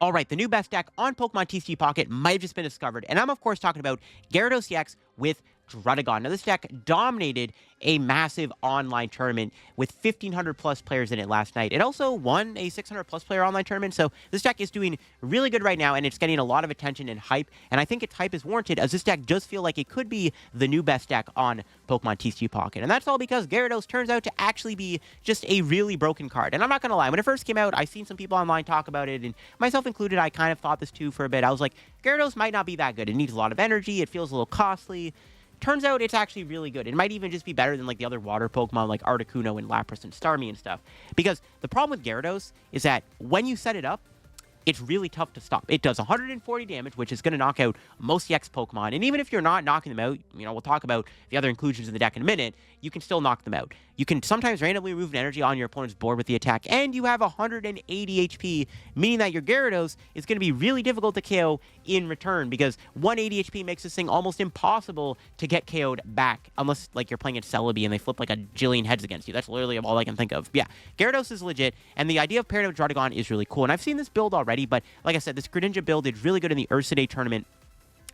All right, the new best deck on Pokemon TCG Pocket might have just been discovered, and I'm of course talking about Gyarados EX with Druddigon. Now, this deck dominated a massive online tournament with 1,500 plus players in it last night. It also won a 600 plus player online tournament, so this deck is doing really good right now, and it's getting a lot of attention and hype, and I think its hype is warranted, as this deck does feel like it could be the new best deck on Pokemon TCG Pocket, and that's all because Gyarados turns out to actually be just a really broken card. And I'm not going to lie, when it first came out, I've seen some people online talk about it, and myself included, I kind of thought this too for a bit. I was like, Gyarados might not be that good. It needs a lot of energy. It feels a little costly. Turns out it's actually really good. It might even just be better than like the other water Pokemon like Articuno and Lapras and Starmie and stuff. Because the problem with Gyarados is that when you set it up, it's really tough to stop. It does 140 damage, which is going to knock out most EX Pokemon. And even if you're not knocking them out, we'll talk about the other inclusions in the deck in a minute, you can still knock them out. You can sometimes randomly remove an energy on your opponent's board with the attack, and you have 180 HP, meaning that your Gyarados is going to be really difficult to KO in return, because 180 HP makes this thing almost impossible to get KO'd back, unless like you're playing at Celebi and they flip like a jillion heads against you. That's literally all I can think of. Yeah, Gyarados is legit, and the idea of pairing it with Druddigon is really cool, and I've seen this build already, but like I said, this Greninja build did really good in the Ursa Day tournament,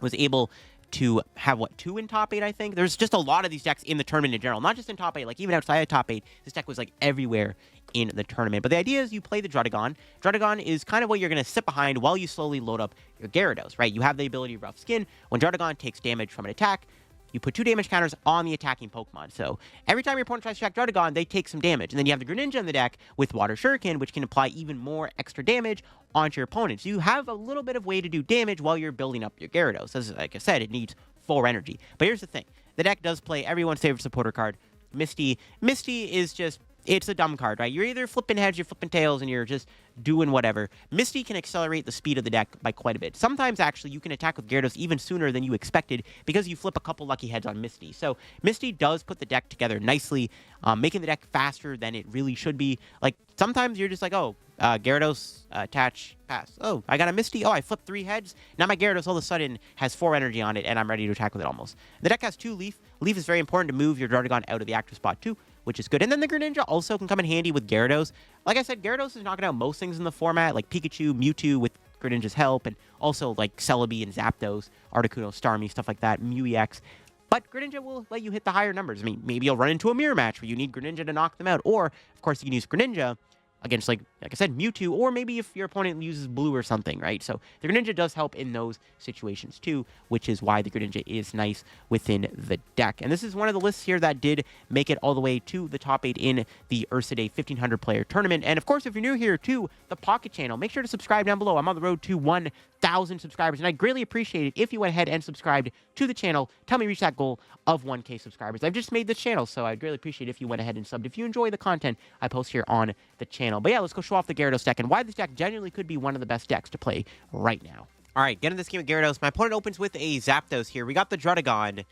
was able to have, 2 in top 8, I think? There's just a lot of these decks in the tournament in general, not just in top 8, like even outside of top 8, this deck was like everywhere in the tournament. But the idea is you play the Druddigon. Druddigon is kind of what you're going to sit behind while you slowly load up your Gyarados, right? You have the ability Rough Skin. When Druddigon takes damage from an attack, you put 2 damage counters on the attacking Pokemon. So every time your opponent tries to attack Druddigon, they take some damage. And then you have the Greninja in the deck with Water Shuriken, which can apply even more extra damage onto your opponent. So you have a little bit of way to do damage while you're building up your Gyarados. As like I said, it needs 4 energy. But here's the thing. The deck does play everyone's favorite supporter card, Misty. Misty is just, it's a dumb card, right? You're either flipping heads, you're flipping tails, and you're just doing whatever. Misty can accelerate the speed of the deck by quite a bit. Sometimes, actually, you can attack with Gyarados even sooner than you expected because you flip a couple lucky heads on Misty. So Misty does put the deck together nicely, making the deck faster than it really should be. Like, sometimes you're just like, oh, Gyarados, attach, pass. Oh, I got a Misty. Oh, I flipped 3 heads. Now my Gyarados all of a sudden has 4 energy on it, and I'm ready to attack with it almost. The deck has 2 Leaf. Leaf is very important to move your Druddigon out of the active spot too, which is good. And then the Greninja also can come in handy with Gyarados. Like I said, Gyarados is knocking out most things in the format, like Pikachu, Mewtwo with Greninja's help, and also like Celebi and Zapdos, Articuno, Starmie, stuff like that, Mew EX. But Greninja will let you hit the higher numbers. I mean, maybe you'll run into a mirror match where you need Greninja to knock them out. Or, of course, you can use Greninja against, like I said, Mewtwo, or maybe if your opponent uses blue or something, right? So the Greninja does help in those situations too, which is why the Greninja is nice within the deck. And this is one of the lists here that did make it all the way to the top 8 in the Ursa Day 1,500 player tournament. And of course, if you're new here to the Pocket channel, make sure to subscribe down below. I'm on the road to 1,000 subscribers, and I'd greatly appreciate it if you went ahead and subscribed to the channel. Tell me reach that goal of 1K subscribers. I've just made this channel, so I'd really appreciate it if you went ahead and subbed if you enjoy the content I post here on the channel. But yeah, let's go show off the Gyarados deck and why this deck genuinely could be one of the best decks to play right now. All right, get into this game with Gyarados. My opponent opens with a Zapdos here. We got the Druddigon,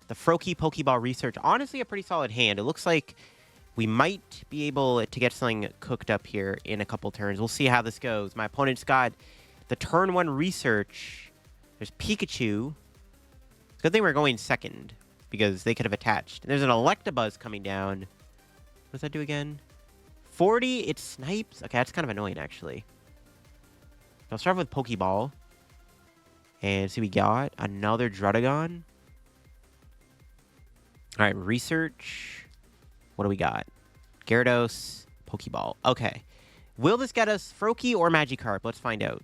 the Froakie Pokeball Research. Honestly, a pretty solid hand. It looks like we might be able to get something cooked up here in a couple turns. We'll see how this goes. My opponent's got the turn 1 Research. There's Pikachu. It's a good thing we're going second, because they could have attached. There's an Electabuzz coming down. What does that do again? 40, it snipes. Okay, that's kind of annoying, actually. I'll start with Pokeball. And see, we got another Druddigon. All right, Research. What do we got? Gyarados, Pokeball. Okay. Will this get us Froakie or Magikarp? Let's find out.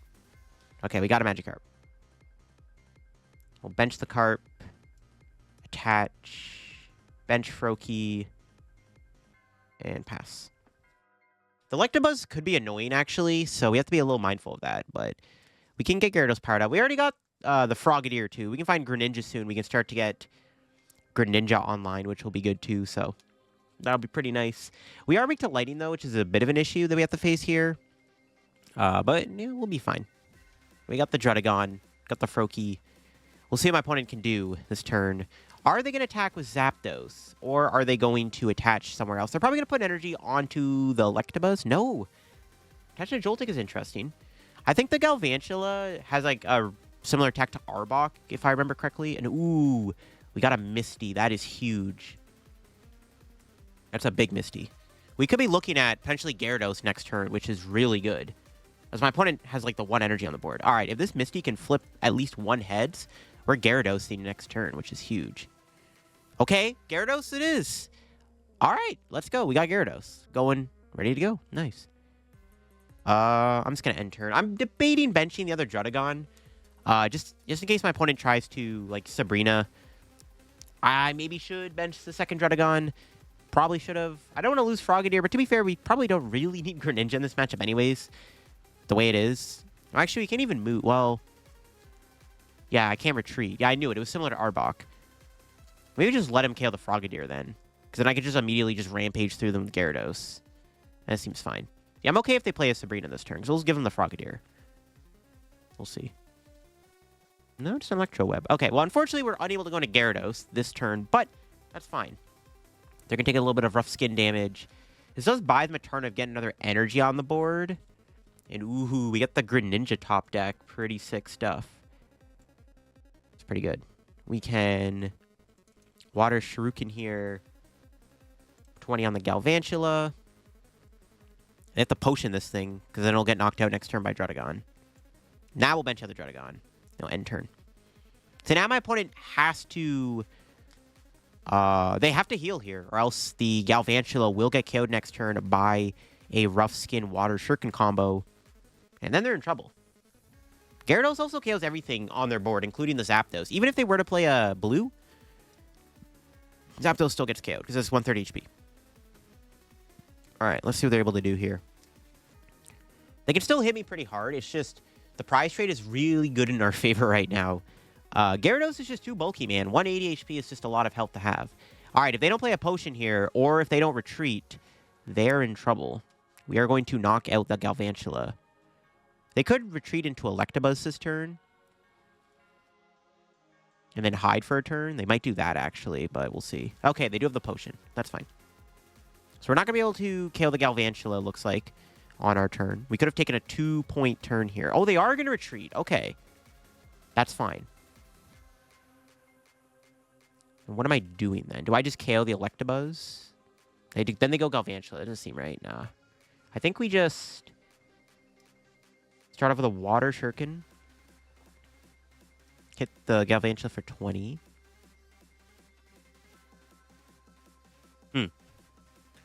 Okay, we got a Magikarp. We'll bench the Carp. Attach. Bench Froakie. And pass. The Electabuzz could be annoying, actually, so we have to be a little mindful of that, but we can get Gyarados powered up. We already got the Frogadier, too. We can find Greninja soon. We can start to get Greninja online, which will be good, too, so that'll be pretty nice. We are weak to Lightning, though, which is a bit of an issue that we have to face here, but we'll be fine. We got the Druddigon, got the Froakie. We'll see what my opponent can do this turn. Are they going to attack with Zapdos, or are they going to attach somewhere else? They're probably going to put energy onto the Electabuzz. No. Attaching a Joltik is interesting. I think the Galvantula has, like, a similar attack to Arbok, if I remember correctly. And, ooh, we got a Misty. That is huge. That's a big Misty. We could be looking at potentially Gyarados next turn, which is really good. As my opponent has, like, the 1 energy on the board. All right, if this Misty can flip at least 1 heads, we're Gyarados next turn, which is huge. Okay, Gyarados it is. All right, let's go. We got Gyarados. Going, ready to go. Nice. I'm just going to end turn. I'm debating benching the other Druddigon. Just in case my opponent tries to, like, Sabrina. I maybe should bench the second Druddigon. Probably should have. I don't want to lose Frogadier, but to be fair, we probably don't really need Greninja in this matchup anyways. The way it is. Actually, we can't even move. Well, yeah, I can't retreat. Yeah, I knew it. It was similar to Arbok. Maybe just let him KO the Frogadier then. Because then I could just immediately just rampage through them with Gyarados. That seems fine. Yeah, I'm okay if they play a Sabrina this turn. Because we'll just give them the Frogadier. We'll see. No, just an Electro Web. Okay, well, unfortunately, we're unable to go into Gyarados this turn. But that's fine. They're going to take a little bit of rough skin damage. This does buy them a turn of getting another energy on the board. And ooh, we get the Greninja top deck. Pretty sick stuff. It's pretty good. We can Water Shuriken here. 20 on the Galvantula. They have to potion this thing, because then it'll get knocked out next turn by Druddigon. Now we'll bench out the Druddigon. No, end turn. So now my opponent has to... they have to heal here, or else the Galvantula will get KO'd next turn by a Rough Skin Water Shuriken combo. And then they're in trouble. Gyarados also KOs everything on their board, including the Zapdos. Even if they were to play a blue, Zapdos still gets KO'd, because it's 130 HP. Alright, let's see what they're able to do here. They can still hit me pretty hard. It's just the prize trade is really good in our favor right now. Gyarados is just too bulky, man. 180 HP is just a lot of health to have. Alright, if they don't play a potion here, or if they don't retreat, they're in trouble. We are going to knock out the Galvantula. They could retreat into Electabuzz this turn. And then hide for a turn. They might do that, actually, but we'll see. Okay, they do have the potion. That's fine. So we're not going to be able to KO the Galvantula, looks like, on our turn. We could have taken a 2-point turn here. Oh, they are going to retreat. Okay. That's fine. And what am I doing then? Do I just KO the Electabuzz? Then they go Galvantula. It doesn't seem right. Nah. I think we just start off with a Water Shuriken. Hit the Galvantula for 20.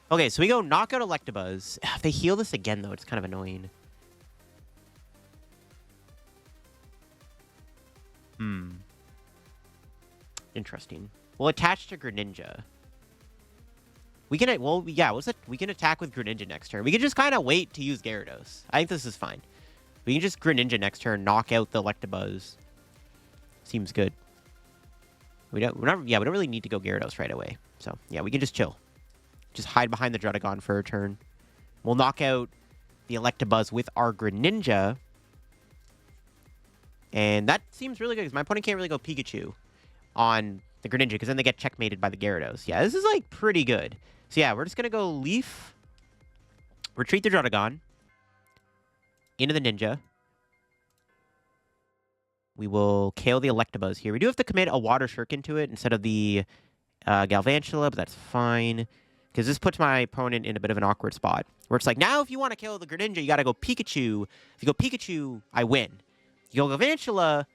Okay, so we go knock out Electabuzz. If they heal this again, though, it's kind of annoying. Interesting. We'll attach to Greninja. We can, well, yeah, we can attack with Greninja next turn. We can just kind of wait to use Gyarados. I think this is fine. We can just Greninja next turn, knock out the Electabuzz. Seems good. We don't really need to go Gyarados right away. So, yeah, we can just chill. Just hide behind the Druddigon for a turn. We'll knock out the Electabuzz with our Greninja. And that seems really good, because my opponent can't really go Pikachu on the Greninja, because then they get checkmated by the Gyarados. Yeah, this is, like, pretty good. So, yeah, we're just going to go Leaf. Retreat the Druddigon. Into the Ninja. We will KO the Electabuzz here. We do have to commit a Water Shuriken to it instead of the Galvantula, but that's fine. Because this puts my opponent in a bit of an awkward spot. Where it's like, now if you want to kill the Greninja, you got to go Pikachu. If you go Pikachu, I win. You go Galvantula,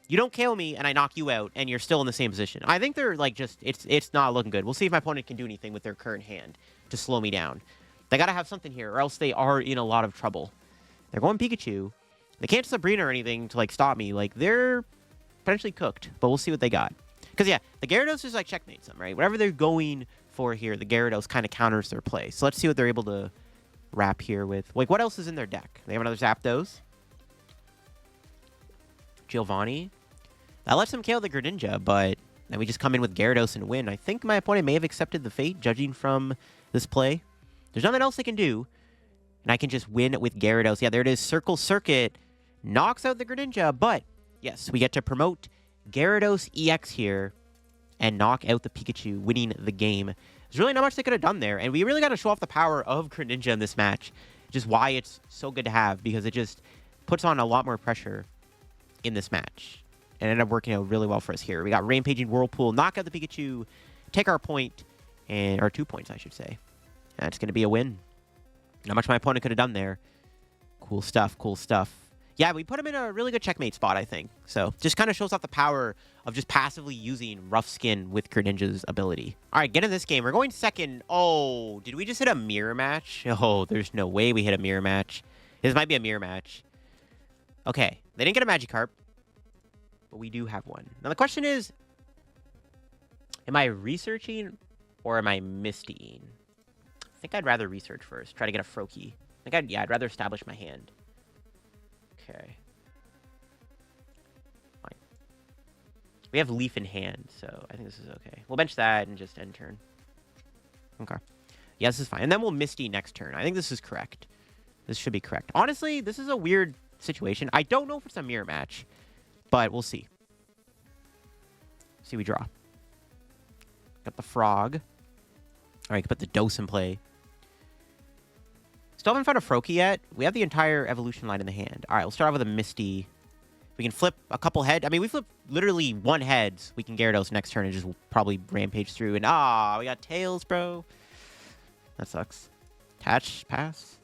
you don't KO me, and I knock you out, and you're still in the same position. I think they're, like, just... It's not looking good. We'll see if my opponent can do anything with their current hand to slow me down. They got to have something here, or else they are in a lot of trouble. They're going Pikachu. They can't Sabrina or anything to, like, stop me. Like, they're potentially cooked, but we'll see what they got. Because, yeah, the Gyarados just, like, checkmates them, right? Whatever they're going for here, the Gyarados kind of counters their play. So let's see what they're able to wrap here with. Like, what else is in their deck? They have another Zapdos. Giovanni. That lets them KO the Greninja, but then we just come in with Gyarados and win. I think my opponent may have accepted the fate, judging from this play. There's nothing else they can do. And I can just win with Gyarados. Yeah, there it is. Circle Circuit knocks out the Greninja, but yes, we get to promote Gyarados EX here and knock out the Pikachu, winning the game. There's really not much they could have done there, and we really got to show off the power of Greninja in this match, just why it's so good to have, because it just puts on a lot more pressure in this match, and ended up working out really well for us here. We got Rampaging Whirlpool, knock out the Pikachu, take our point, or 2 points, I should say. That's going to be a win. Not much my opponent could have done there. Cool stuff, cool stuff. Yeah, we put him in a really good checkmate spot, I think. So, just kind of shows off the power of just passively using Rough Skin with Greninja's ability. All right, get in this game. We're going second. Oh, did we just hit a mirror match? Oh, there's no way we hit a mirror match. This might be a mirror match. Okay, they didn't get a Magikarp, but we do have one. Now, the question is, am I researching or am I mistying? I think I'd rather research first. Try to get a Froakie. I'd rather establish my hand. Okay. Fine. We have Leaf in hand, so I think this is okay. We'll bench that and just end turn. Okay. Yeah, this is fine. And then we'll Misty next turn. I think this is correct. This should be correct. Honestly, this is a weird situation. I don't know if it's a mirror match, but we'll see. See, we draw. Got the Frog. All right, put the Dose in play. Still haven't found a Froakie yet. We have the entire evolution line in the hand. All right, we'll start off with a Misty. We can flip a couple heads. I mean, we flip literally one heads. We can Gyarados next turn and just probably rampage through. And we got Tails, bro. That sucks. Attach, pass.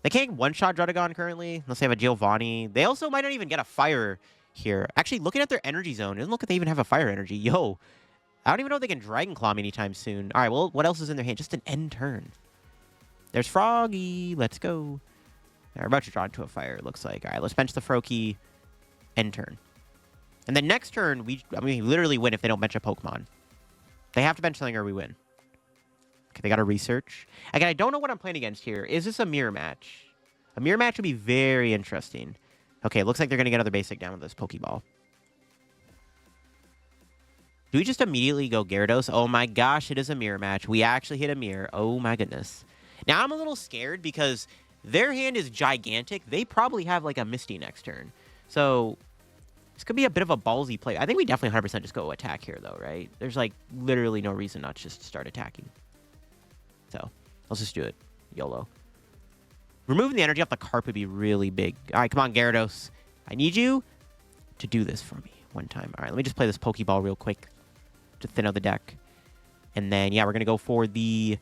They can't one-shot Druddigon currently, unless they have a Giovanni. They also might not even get a fire here. Actually, looking at their energy zone, it doesn't look like they even have a fire energy. Yo, I don't even know if they can Dragon Claw me anytime soon. All right, well, what else is in their hand? Just an end turn. There's Froggy. Let's go. They're about to draw into a fire, it looks like. All right, let's bench the Froakie. End turn. And then next turn, we literally win if they don't bench a Pokemon. They have to bench something or we win. Okay, they got to research. Again, I don't know what I'm playing against here. Is this a mirror match? A mirror match would be very interesting. Okay, it looks like they're going to get another basic down with this Pokeball. Do we just immediately go Gyarados? Oh my gosh, it is a mirror match. We actually hit a mirror. Oh my goodness. Now, I'm a little scared because their hand is gigantic. They probably have, like, a Misty next turn. So, this could be a bit of a ballsy play. I think we definitely 100% just go attack here, though, right? There's, like, literally no reason not to just start attacking. So, let's just do it. YOLO. Removing the energy off the carp would be really big. All right, come on, Gyarados. I need you to do this for me one time. All right, let me just play this Pokeball real quick to thin out the deck. And then, yeah, we're going to go for the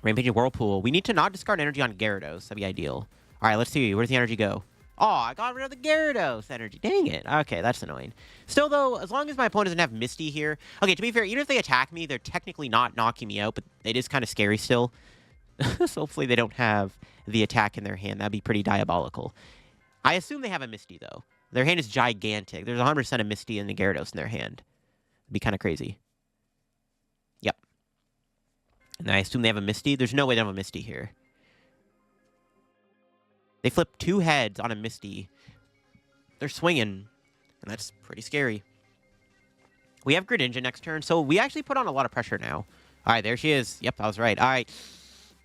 Rampaging Whirlpool. We need to not discard energy on Gyarados. That'd be ideal. All right, let's see. Where does the energy go? Oh, I got rid of the Gyarados energy. Dang it. Okay, that's annoying. Still, though, as long as my opponent doesn't have Misty here. Okay, to be fair, even if they attack me, they're technically not knocking me out, but it is kind of scary still. So hopefully they don't have the attack in their hand. That'd be pretty diabolical. I assume they have a Misty, though. Their hand is gigantic. There's 100% of Misty and the Gyarados in their hand. It'd be kind of crazy. Yep. And I assume they have a Misty. There's no way they have a Misty here. They flip two heads on a Misty. They're swinging, and that's pretty scary. We have Greninja next turn, so we actually put on a lot of pressure now. All right, there she is. Yep, I was right. All right.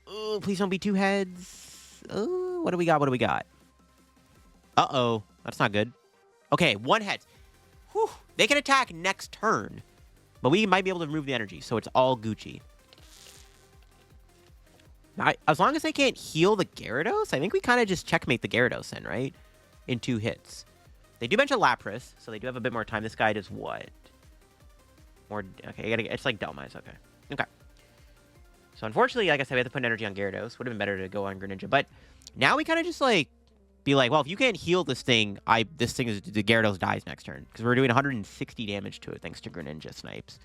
Oh, please don't be two heads. Oh, what do we got? What do we got? Uh-oh. That's not good. Okay, one head. Whew. They can attack next turn, but we might be able to remove the energy, so it's all Gucci. Now, as long as they can't heal the Gyarados, I think we kind of just checkmate the Gyarados then, right? In 2 hits. They do mention Lapras, so they do have a bit more time. This guy does what? More, okay, it's like Dhelmise, okay. Okay. So unfortunately, like I said, we have to put energy on Gyarados. Would have been better to go on Greninja. But now we kind of just like, be like, well, if you can't heal this thing, the Gyarados dies next turn. Because we're doing 160 damage to it thanks to Greninja snipes.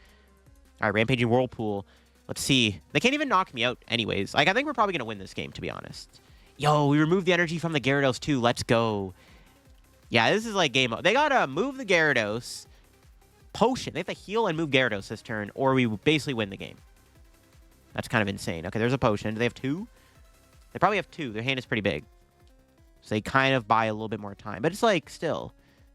All right, Rampaging Whirlpool. Let's see. They can't even knock me out anyways. Like, I think we're probably going to win this game, to be honest. Yo, we removed the energy from the Gyarados, too. Let's go. Yeah, this is like game over. They got to move the Gyarados. Potion. They have to heal and move Gyarados this turn, or we basically win the game. That's kind of insane. Okay, there's a potion. Do they have 2? They probably have 2. Their hand is pretty big. So they kind of buy a little bit more time. But it's like, still.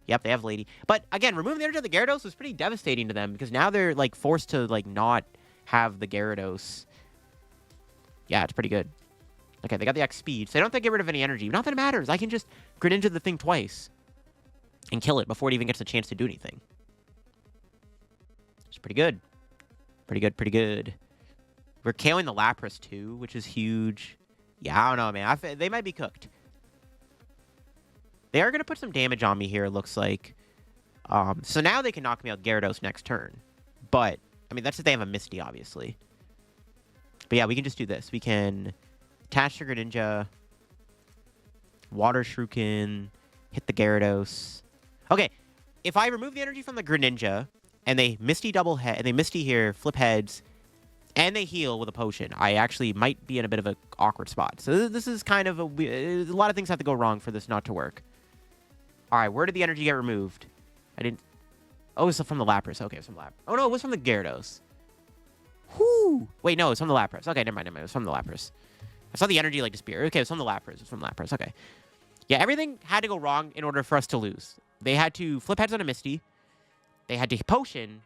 Yep, they have Lady. But, again, removing the energy of the Gyarados was pretty devastating to them, because now they're, like, forced to, like, not have the Gyarados. Yeah, it's pretty good. Okay, they got the X speed, so they don't have to get rid of any energy. Not that it matters. I can just Greninja the thing twice and kill it before it even gets a chance to do anything. It's pretty good. Pretty good, pretty good. We're KOing the Lapras, too, which is huge. Yeah, I don't know, man. They might be cooked. They are going to put some damage on me here, it looks like. So now they can knock me out Gyarados next turn. But, I mean, that's if they have a Misty, obviously. But yeah, we can just do this. We can attach to Greninja. Water Shuriken. Hit the Gyarados. Okay, if I remove the energy from the Greninja, and they Misty double head, and they Misty here, flip heads, and they heal with a potion, I actually might be in a bit of an awkward spot. So this is kind of a lot of things have to go wrong for this not to work. All right, where did the energy get removed? I didn't... Oh, it's from the Lapras. Okay, it's from the Lapras. Oh, no, it was from the Gyarados. Whoo! Wait, no, it's from the Lapras. Okay, never mind. It was from the Lapras. I saw the energy, like, disappear. Okay, it's from the Lapras. It's from Lapras. Okay. Yeah, everything had to go wrong in order for us to lose. They had to flip heads on a Misty. They had to potion.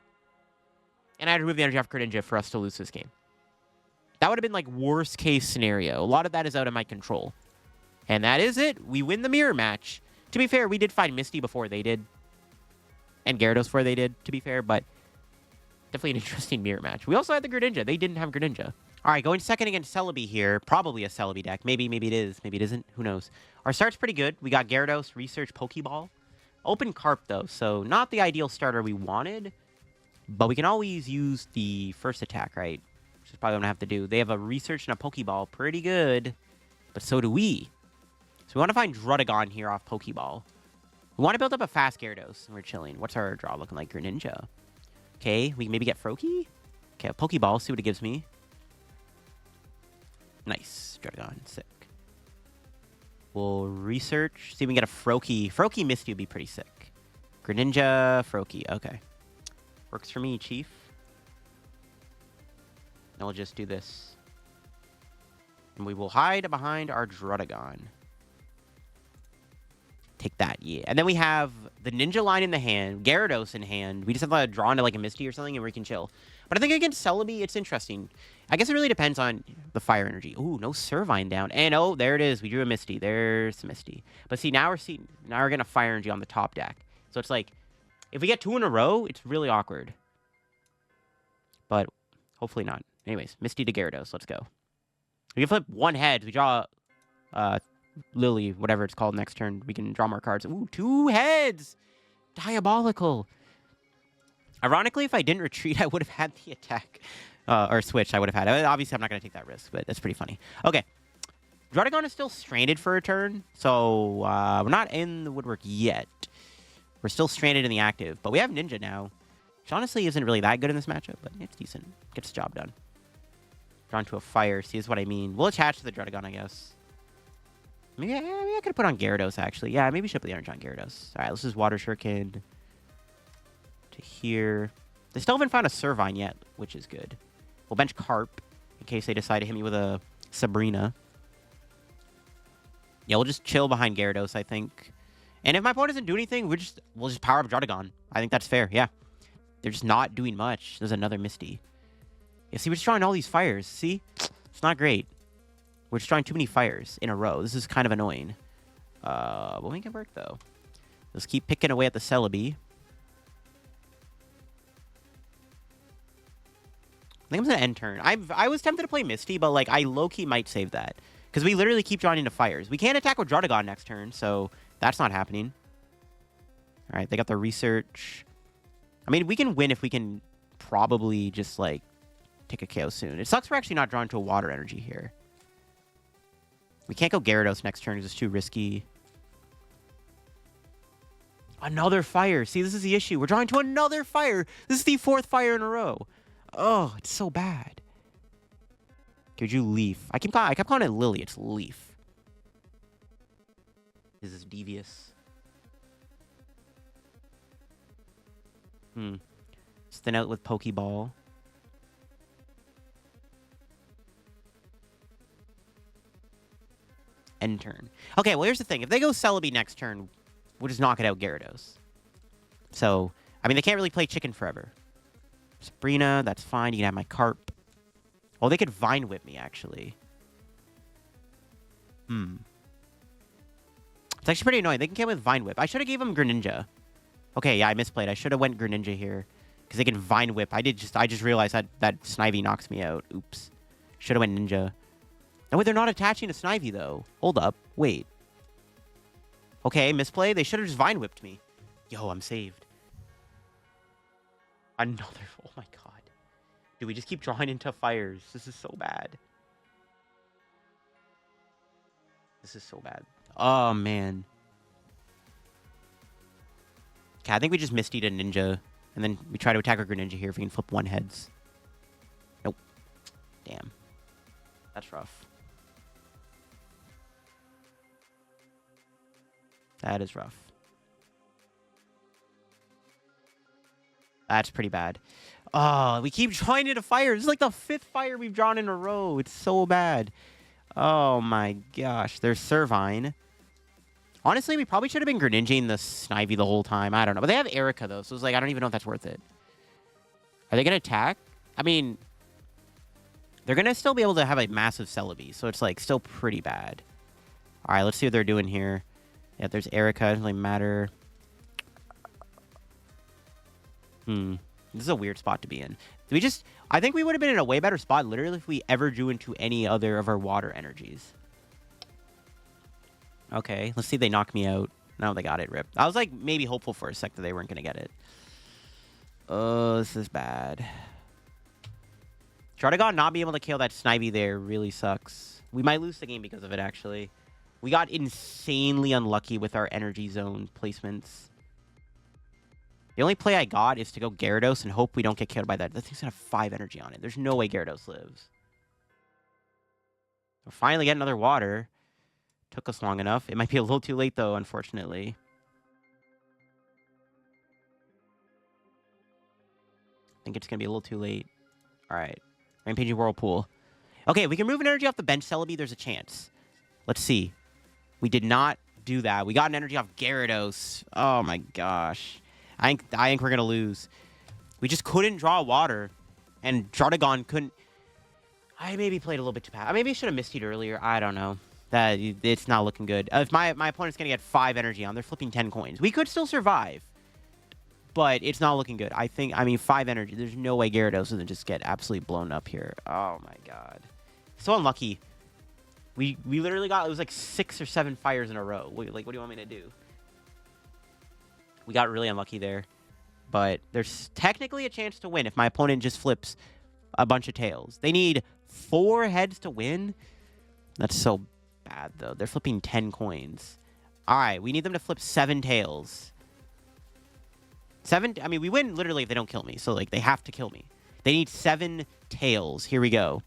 And I had to remove the energy off Greninja for us to lose this game. That would have been, like, worst case scenario. A lot of that is out of my control. And that is it. We win the mirror match. To be fair, we did find Misty before they did. And Gyarados before they did, to be fair. But definitely an interesting mirror match. We also had the Greninja. They didn't have Greninja. All right, going second against Celebi here. Probably a Celebi deck. Maybe it is. Maybe it isn't. Who knows? Our start's pretty good. We got Gyarados, Research, Pokeball. Open Carp, though. So not the ideal starter we wanted. But we can always use the first attack, right? Which is probably what I'm going to have to do. They have a Research and a Pokeball. Pretty good. But so do we. So we want to find Druddigon here off Pokeball. We want to build up a fast Gyarados. And we're chilling. What's our draw looking like? Greninja. Okay, we can maybe get Froakie. Okay, a Pokeball. See what it gives me. Nice. Druddigon. Sick. We'll research. See if we can get a Froakie. Froakie Misty would be pretty sick. Greninja, Froakie. Okay. Works for me, Chief. And we'll just do this. And we will hide behind our Druddigon. Take that, yeah. And then we have the Ninja line in the hand, Gyarados in hand. We just have to draw into like a Misty or something and we can chill. But I think against Celebi, it's interesting. I guess it really depends on the fire energy. Ooh, no Servine down. And oh, there it is. We drew a Misty. There's Misty. But see, now we're getting a fire energy on the top deck. So it's like, if we get 2 in a row, it's really awkward. But hopefully not. Anyways, Misty to Gyarados. Let's go. We can flip 1 head. We draw Lily, whatever it's called, next turn. We can draw more cards. Ooh, 2 heads! Diabolical. Ironically, if I didn't retreat, I would have had the attack. Or switch, I would have had it. Obviously, I'm not going to take that risk, but that's pretty funny. Okay. Druddigon is still stranded for a turn, so we're not in the woodwork yet. We're still stranded in the active, but we have Ninja now, which honestly isn't really that good in this matchup, but it's decent. Gets the job done. Drawn to a fire. See, is what I mean. We'll attach to the Druddigon, I guess. Maybe I could have put on Gyarados, actually. Yeah, maybe we should put the energy on Gyarados. All right, let's just Water Shuriken to here. They still haven't found a Servine yet, which is good. We'll bench Carp in case they decide to hit me with a Sabrina. Yeah, we'll just chill behind Gyarados, I think. And if my opponent doesn't do anything, we'll just power up Druddigon. I think that's fair, yeah. They're just not doing much. There's another Misty. Yeah, see, we're just drawing all these fires. See? It's not great. We're just drawing too many fires in a row. This is kind of annoying. We'll make it work, though. Let's keep picking away at the Celebi. I think I'm going to end turn. I was tempted to play Misty, but like I low-key might save that. Because we literally keep drawing into fires. We can't attack with Druddigon next turn, so that's not happening. All right, they got the research. I mean, we can win if we can probably just, like, take a KO soon. It sucks we're actually not drawn to a water energy here. We can't go Gyarados next turn because it's too risky. Another fire. See, this is the issue. We're drawing to another fire. This is the 4th fire in a row. Oh, it's so bad. Could you Leaf? I kept calling it Lily. It's Leaf. This is devious. Thin out with Pokeball. End turn. Okay, well, here's the thing. If they go Celebi next turn, we'll just knock it out Gyarados. So, I mean, they can't really play chicken forever. Sabrina, that's fine. You can have my Carp. Oh, they could Vine Whip me, actually. It's actually pretty annoying. They can get with Vine Whip. I should have gave them Greninja. Okay, yeah, I misplayed. I should have went Greninja here. Because they can Vine Whip. I just realized that Snivy knocks me out. Oops. Should have went Ninja. No, wait, they're not attaching to Snivy, though. Hold up. Wait. Okay, misplay. They should have just Vine Whipped me. Yo, I'm saved. Another... Oh, my God. Dude, we just keep drawing into fires. This is so bad. This is so bad. Oh, man. Okay, I think we just Misty'd a Ninja. And then we try to attack our Greninja here if we can flip one heads. Nope. Damn. That's rough. That is rough. That's pretty bad. Oh, we keep drawing into fire. This is like the 5th fire we've drawn in a row. It's so bad. Oh my gosh. There's Servine. Honestly, we probably should have been Greninja-ing the Snivy the whole time. I don't know. But they have Erica, though. So it's like, I don't even know if that's worth it. Are they going to attack? I mean, they're going to still be able to have a massive Celebi. So it's like still pretty bad. All right, let's see what they're doing here. Yeah, there's Erica. It doesn't really matter. This is a weird spot to be in. We just... I think we would have been in a way better spot, literally, if we ever drew into any other of our water energies. Okay, let's see if they knock me out. No, they got it, rip. I was, like, maybe hopeful for a sec that they weren't going to get it. Oh, this is bad. Druddigon not being able to kill that Snivy there really sucks. We might lose the game because of it, actually. We got insanely unlucky with our energy zone placements. The only play I got is to go Gyarados and hope we don't get killed by that. That thing's gonna have 5 energy on it. There's no way Gyarados lives. We're finally getting another water. Took us long enough. It might be a little too late, though, unfortunately. I think it's gonna be a little too late. All right. Rampaging Whirlpool. Okay, we can move an energy off the bench, Celebi. There's a chance. Let's see. We did not do that. We got an energy off Gyarados. Oh, my gosh. I think we're going to lose. We just couldn't draw water. And Druddigon couldn't... I maybe played a little bit too bad. I maybe should have missed it earlier. I don't know. It's not looking good. If my opponent's going to get 5 energy on, they're flipping 10 coins. We could still survive. But it's not looking good. I mean, 5 energy. There's no way Gyarados doesn't just get absolutely blown up here. Oh, my God. So unlucky. We literally got... It was like 6 or 7 fires in a row. Like, what do you want me to do? We got really unlucky there. But there's technically a chance to win if my opponent just flips a bunch of tails. They need 4 heads to win. That's so bad, though. They're flipping 10 coins. All right, we need them to flip 7 tails. 7... I mean, we win literally if they don't kill me. So, like, they have to kill me. They need 7 tails. Here we go.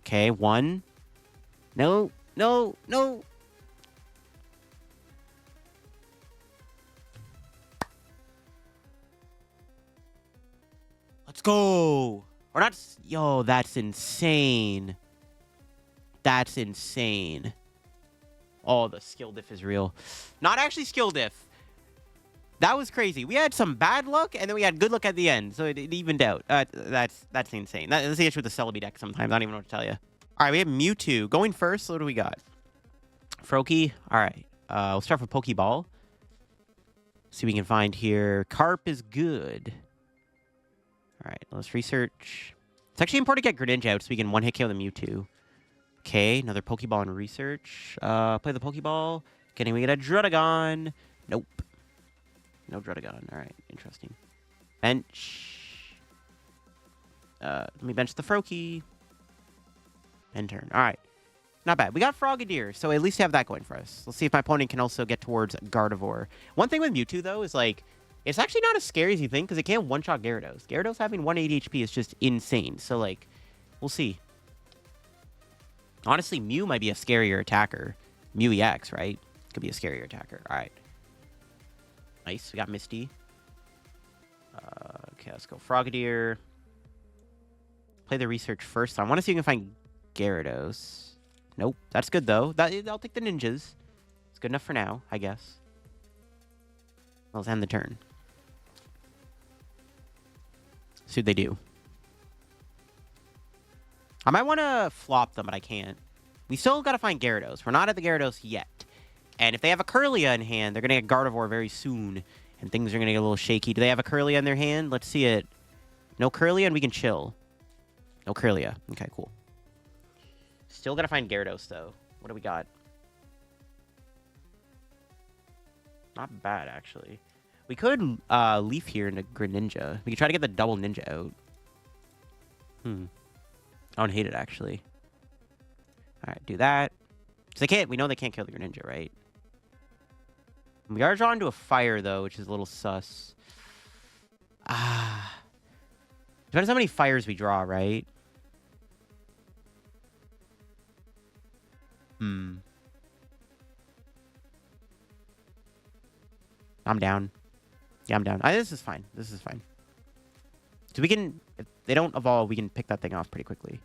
Okay, 1. No, no, no. Let's go. Or not. Yo, that's insane. That's insane. Oh, the skill diff is real. Not actually skill diff. That was crazy. We had some bad luck, and then we had good luck at the end. So it evened out. That's insane. That's the issue with the Celebi deck sometimes. I don't even know what to tell you. All right, we have Mewtwo. Going first, so what do we got? Froakie. All right. We'll start with Pokeball. See what we can find here. Carp is good. All right, let's research. It's actually important to get Greninja out so we can one-hit KO the Mewtwo. Okay, another Pokeball in research. Play the Pokeball. Can we get a Druddigon? Nope. No Druddigon. All right, interesting. Bench. Let me bench the Froakie. End turn. All right. Not bad. We got Frogadier, so at least have that going for us. Let's see if my opponent can also get towards Gardevoir. One thing with Mewtwo, though, is, like, it's actually not as scary as you think, because it can't one-shot Gyarados. Gyarados having 180 HP is just insane. So, like, we'll see. Honestly, Mew might be a scarier attacker. Mew EX, right? Could be a scarier attacker. All right. Nice. We got Misty. Okay, let's go Frogadier. Play the research first. I want to see if we can find Gyarados. Nope. That's good, though. I'll take the ninjas. It's good enough for now, I guess. Let's end the turn. See what they do. I might want to flop them, but I can't. We still got to find Gyarados. We're not at the Gyarados yet. And if they have a Kirlia in hand, they're going to get Gardevoir very soon. And things are going to get a little shaky. Do they have a Kirlia in their hand? Let's see it. No Kirlia, and we can chill. No Kirlia. Okay, cool. Still got to find Gyarados, though. What do we got? Not bad, actually. We could leaf here into Greninja. We could try to get the double ninja out. I don't hate it, actually. All right, do that. Because they can't, we know they can't kill the Greninja, right? We are drawn to a fire, though, which is a little sus. Depends how many fires we draw, right? I'm down. Yeah, I'm down. This is fine. This is fine. So we can, if they don't evolve, we can pick that thing off pretty quickly.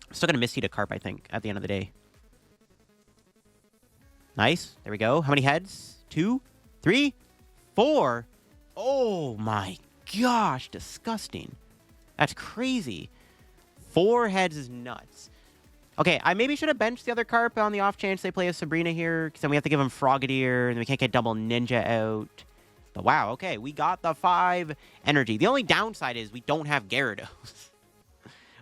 I'm still going to Misty to Carp, I think, at the end of the day. Nice. There we go. How many heads? 2, 3, 4. Oh my gosh. Disgusting. That's crazy. 4 heads is nuts. Okay, I maybe should have benched the other Carp on the off chance they play a Sabrina here, because then we have to give him Frogadier, and we can't get double Ninja out. But wow, okay, we got the 5 energy. The only downside is we don't have Gyarados.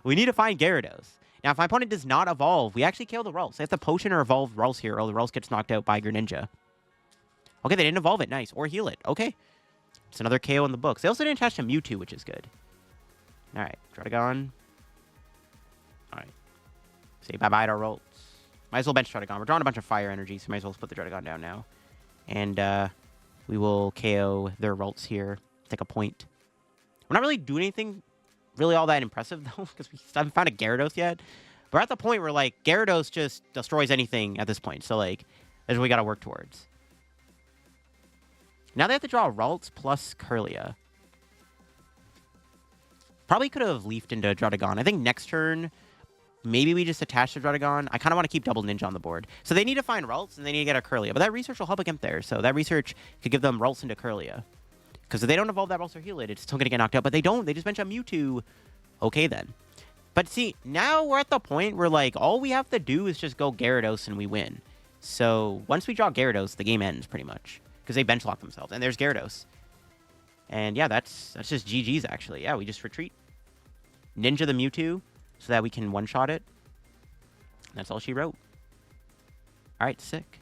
We need to find Gyarados. Now, if my opponent does not evolve, we actually kill the Ralts. They have to potion or evolve Ralts here, or the Ralts gets knocked out by Greninja. Okay, they didn't evolve it. Nice. Or heal it. Okay. It's another KO in the books. They also didn't attach to Mewtwo, which is good. All right, Druddigon. All right. Say bye-bye to our Ralts. Might as well bench Druddigon. We're drawing a bunch of fire energy, so might as well put the Druddigon down now. And we will KO their Ralts here. Take a point. We're not really doing anything really all that impressive, though, because we haven't found a Gyarados yet. But we're at the point where, like, Gyarados just destroys anything at this point. So, like, that's what we got to work towards. Now they have to draw Ralts plus Kirlia. Probably could have leafed into Druddigon. I think next turn, maybe we just attach to Druddigon. I kind of want to keep double Ninja on the board. So they need to find Ralts, and they need to get a Kirlia. But that research will help against there. So that research could give them Ralts into Kirlia. Because if they don't evolve that Ralts or heal it, it's still going to get knocked out. But they don't. They just bench a Mewtwo. Okay, then. But see, now we're at the point where, like, all we have to do is just go Gyarados and we win. So once we draw Gyarados, the game ends pretty much. Because they bench lock themselves. And there's Gyarados. And yeah, that's just GG's, actually. Yeah, we just retreat. Ninja the Mewtwo so that we can one-shot it. That's all she wrote. Alright, sick.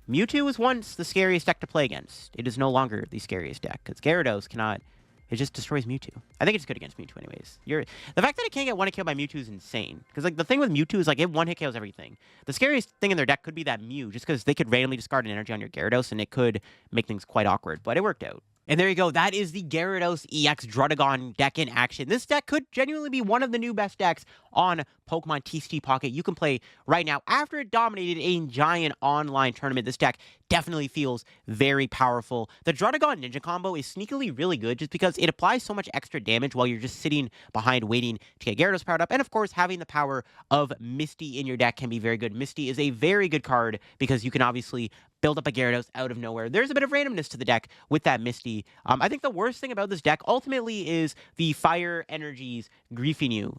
Mewtwo was once the scariest deck to play against. It is no longer the scariest deck, because Gyarados cannot... It just destroys Mewtwo. I think it's good against Mewtwo anyways. The fact that it can't get one-hit KO by Mewtwo is insane. Because, like, the thing with Mewtwo is, like, it one-hit KOs everything. The scariest thing in their deck could be that Mew, just because they could randomly discard an energy on your Gyarados, and it could make things quite awkward. But it worked out. And there you go. That is the Gyarados EX Druddigon deck in action. This deck could genuinely be one of the new best decks on Pokemon TCG Pocket you can play right now. After it dominated a giant online tournament, this deck definitely feels very powerful. The Druddigon Ninja combo is sneakily really good just because it applies so much extra damage while you're just sitting behind waiting to get Gyarados powered up. And of course, having the power of Misty in your deck can be very good. Misty is a very good card because you can obviously build up a Gyarados out of nowhere. There's a bit of randomness to the deck with that Misty. I think the worst thing about this deck ultimately is the fire energies griefing you.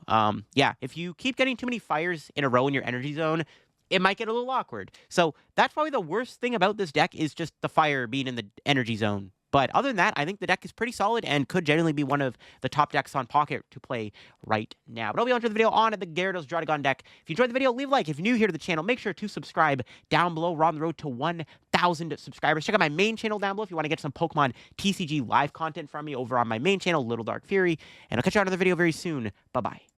Yeah, if you keep getting too many fires in a row in your energy zone, it might get a little awkward. So that's probably the worst thing about this deck is just the fire being in the energy zone. But other than that, I think the deck is pretty solid and could genuinely be one of the top decks on Pocket to play right now. But I'll be on to the video on the Gyarados Druddigon deck. If you enjoyed the video, leave a like. If you're new here to the channel, make sure to subscribe down below. We're on the road to 1,000 subscribers. Check out my main channel down below if you want to get some Pokemon TCG live content from me over on my main channel, Little Dark Fury. And I'll catch you on another video very soon. Bye-bye.